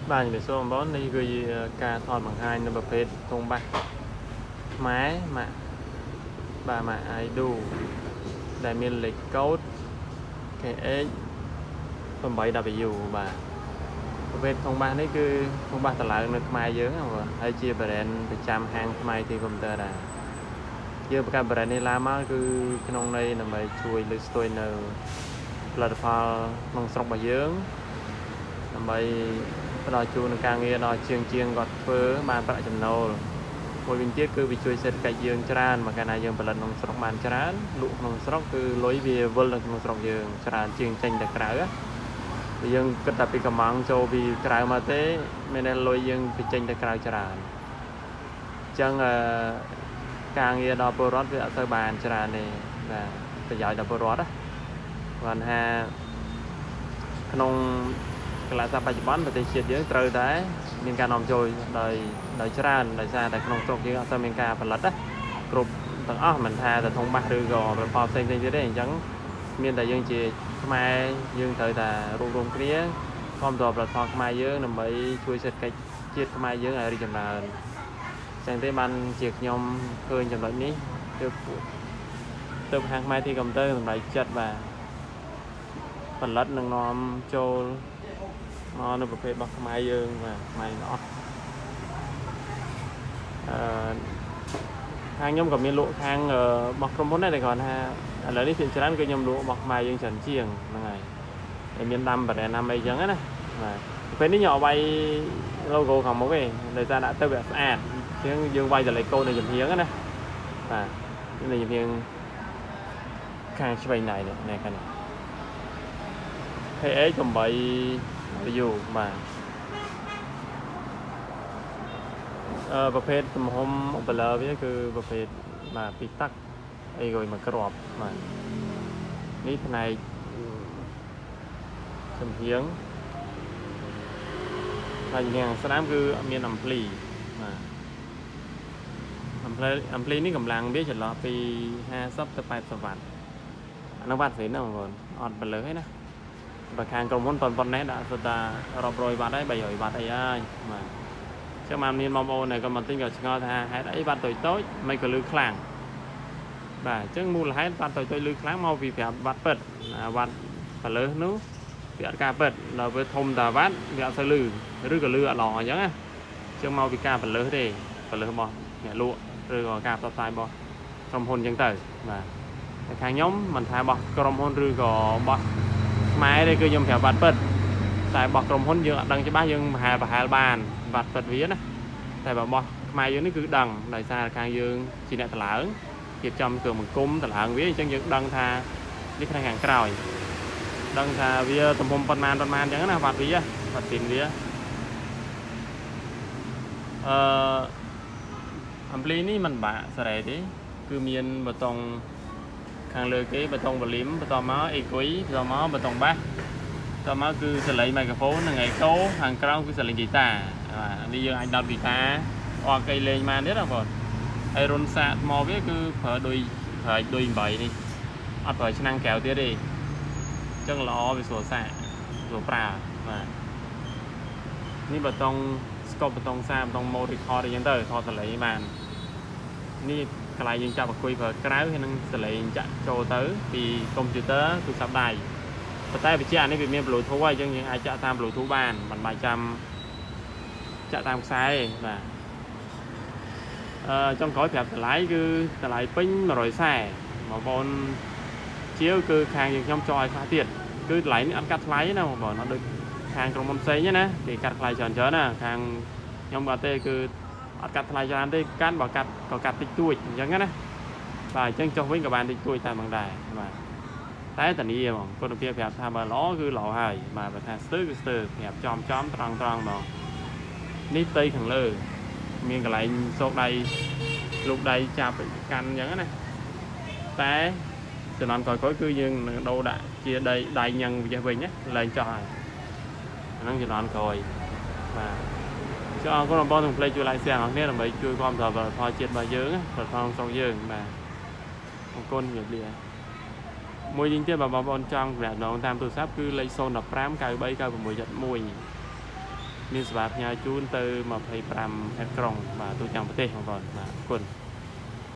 bạn để số bón đi gửi ca thon bằng hai nó bập hết thùng bạc máy mà bà mà ai đủ đại miền lịch code cái phần bảy W bà bập hết thùng bạc đấy cứ thùng bạc tờ lại nó mai dướng không hay chia brand bị chăm hàng mai thì công tơ là giờ các brand này làm á cứ cái nông này là phải chui lưới tôi nở là phao nông sọc bà dướngដើម្បីដល់ជួនការងារដល់ជាងគាត់ធ្វើបានប្រាក់ចំណូលមួយវិញទៀតគឺវាជួយសេដ្ឋកិច្ចយើងច្រើនមកកាលណាយើងផលិតក្នុងស្រុកបានច្រើនលក់ក្នុងស្រុកគឺលុយវាវិលនៅក្នុងស្រុកយើងច្រើនជាងចេញទៅក្រៅយើងគិតតែពីកំងចូលពីក្រៅមកទេមានតែលុយយើងទៅចេញទៅក្រៅច្រើនអញ្ចឹងការងារដល់ពលរដ្ឋវាអត់ទៅបានច្រើនទេបាទប្រយោជន៍ដល់ពលរដ្ឋគាត់ថាក្នុងកលសាបច្ចុប្បន្នប្រទេសជាតិយើងត្រូវតែមានការនាំចូលដោយច្រើនដោយសារតែក្នុងស្រុកយើងអត់ទៅមានការផលិតគ្រប់ទាំងអស់មិនថាតែធុងបាសឬក៏ប្រព័ន្ធផ្សេងៗទៀតទេអញ្ចឹងមានតែយើងជាខ្មែរយើងត្រូវតែរួមគ្នាគាំទ្រផលិតផលខ្មែរយើងដើម្បីជួយសេដ្ឋកិច្ចជាតិខ្មែរយើងឲ្យរីកចម្រើនអញ្ចឹងទេបានជាខ្ញុំឃើញចំណុចនេះទៅខាងខ្មែរទីកំទៅសម្រាប់ចិត្តបាទផលិតនឹងនាំចូលមកនៅប្រភេទរបស់ខ្មែរយើងបាទខ្មែរអស់ខាងខ្ញុំក៏មានលក់ខាងរបស់ក្រុមហ៊ុនដែរតែគាត់ថាឥឡូវនេះភាគច្រើនគឺខ្ញុំលក់របស់ខ្មែរយើងច្រើនជាងហ្នឹងហើយតែមានដាំប្រេណាំអីចឹងណាបាទពេលនេះខ្ញុំអត់វាយ logo ខាងមុខទេដោយសារដាក់ទៅវាស្អាតជាងយើងវាយតែលេខកូដនៅចំហៀងណាបាទនៅចំហៀងខាងឆ្វេងណៃនេះខាងនេះ KX 8 U បាទប្រភេទទំហំឧបលើវាគឺប្រភេទបាទពីតាក់អីក៏មកក្របបាទនេះផ្នែកចំហៀងហើយយ៉ាងស្ដាមគឺមានអំភ្លីបាទអំភ្លីនេះកម្លាំងវាចន្លោះពី50ទៅ80វ៉ាត់អានោះវ៉ាត់ស្រីណាបងប្អូនអត់បលើទេណាបើខាងក្រុមហ៊ុនប៉ុណ្ណេះដាក់សុទ្ធតែរាប់រយវ៉ាត់ហើយ300វ៉ាត់អីហើយបាទចឹងបានមានបងប្អូនnàyក៏មកទិញក៏ឆ្ងល់ថាហេតុអីវ៉ាត់តូចមិនក៏លឺខ្លាំងបាទអញ្ចឹងមូលហេតុវ៉ាត់តូចលឺខ្លាំងមកពីប្រាប់វ៉ាត់ពិតវ៉ាត់បលើនោះវាអត់ការពិតដល់ពេលធំតាវ៉ាត់វាអត់ទៅលឺឬក៏លឺអត់ល្អអញ្ចឹងណាអញ្ចឹងមកពីការបលើទេបលើរបស់អ្នកលក់ឬក៏ការផ្សព្វផ្សាយរបស់ក្រុមហ៊ុនអញ្ចឹងទៅបាទតែខាងខ្ញុំមិនថារបស់ក្រុមហ៊ុនឬក៏របស់ខ្មែរទេគឺខ្ញុំប្រាប់វ៉ាត់ពិតតែរបស់ក្រុមហ៊ុនយើងអត់ដឹងច្បាស់យើងប្រហែលបានវ៉ាត់ពិតវាណាតែរបស់ខ្មែរយើងនេះគឺដឹងដោយសារខាងយើងជាអ្នកតម្លើងរៀបចំគ្រឿងបង្គុំតម្លើងវាអញ្ចឹងយើងដឹងថានេះខាងក្រោយដឹងថាវាទំហំប៉ុន្មានអញ្ចឹងណាវ៉ាត់វាវ៉ាត់ទីនវាអំភ្លីនេះមិនបាក់សេរីទេគឺមានបតុងខាងលើគេបតុងវ៉ូលីមបន្តមកអេគុយបន្តមកបតុងបាសតមកគឺសលេងមីក្រូហ្វូននិងអេកូខាងក្រោមគឺសលេងហ្គីតាបាទនេះយើងអាចដោតហ្គីតាអត់គេលេងបានទេណាបងហើយរុនសាកថ្មវាគឺប្រើដូច8នេះអត់ប្រើឆ្នាំងកែវទៀតទេអញ្ចឹងល្អវាស្រួលសាកស្រួលប្រើបាទនេះបតុងស្កប់បតុងសាបតុងម៉ូតរីខតអីចឹងទៅថតសលេងបាននេះកន្លែងយើងចាប់អង្គុយប្រើក្រៅហើយនឹងសលេងចាក់ចូលទៅពីកុំព្យូទ័រទូរស័ព្ទដៃប៉ុន្តែវិជានេះវាមាន Bluetooth ហើយយើងអាចចាក់តាម Bluetooth បានមិនបាច់ចាំចាក់តាមខ្សែទេបាទចុងក្រោយប្រាប់តម្លៃគឺតម្លៃពេញ140បងប្អូនជាវគឺខាងយើងខ្ញុំចោលឲ្យខ្លះទៀតគឺតម្លៃនេះអត់កាត់ថ្លៃណាបងប្អូនអត់ដូចខាងក្រុមហ៊ុនផ្សេងទេណាគេកាត់ថ្លៃច្រើនណាខាងខ្ញុំអត់ទេគឺអត់កាត់ថ្លៃច្រើនទេកាត់បើកាត់ក៏កាត់តិចតួចអញ្ចឹងណាបាទអញ្ចឹងចុះវិញក៏បានតិចតួចតែហ្មងដែរបាទតែតានីហ្មងគុណភាពប្រាប់ថាបើល្អគឺល្អហើយបាទបើថាស្ទើរគឺស្ទើរប្រាប់ចំត្រង់ហ្មងនេះផ្ទៃខាងលើមានកន្លែងសោកដៃលូកដៃចាប់កាន់អញ្ចឹងណាតែចំនួនក្រោយគឺយើងនឹងដូរដាក់ជាដៃញ៉ាំងវាវិញណាលែងចោះហើយអាហ្នឹងចំនួនក្រោយបាទចុះអរគុណបងប្អូនទាំងផ្លេចជួយ like share អរគ្នាដើម្បីជួយគាំទ្រផលជាតិរបស់យើងផលស្រុកយើងបាទអរគុណជំរាបលាមួយវិញទៀតបងប្អូនចង់ប្រាក់ដងតាមទូរស័ព្ទគឺលេខ015 93 9671 មានសម្រាប់ផ្ញើជូនទៅ25ហេតុក្រុងបាទទូទាំងប្រទេសបងប្អូនបាទអរគុណ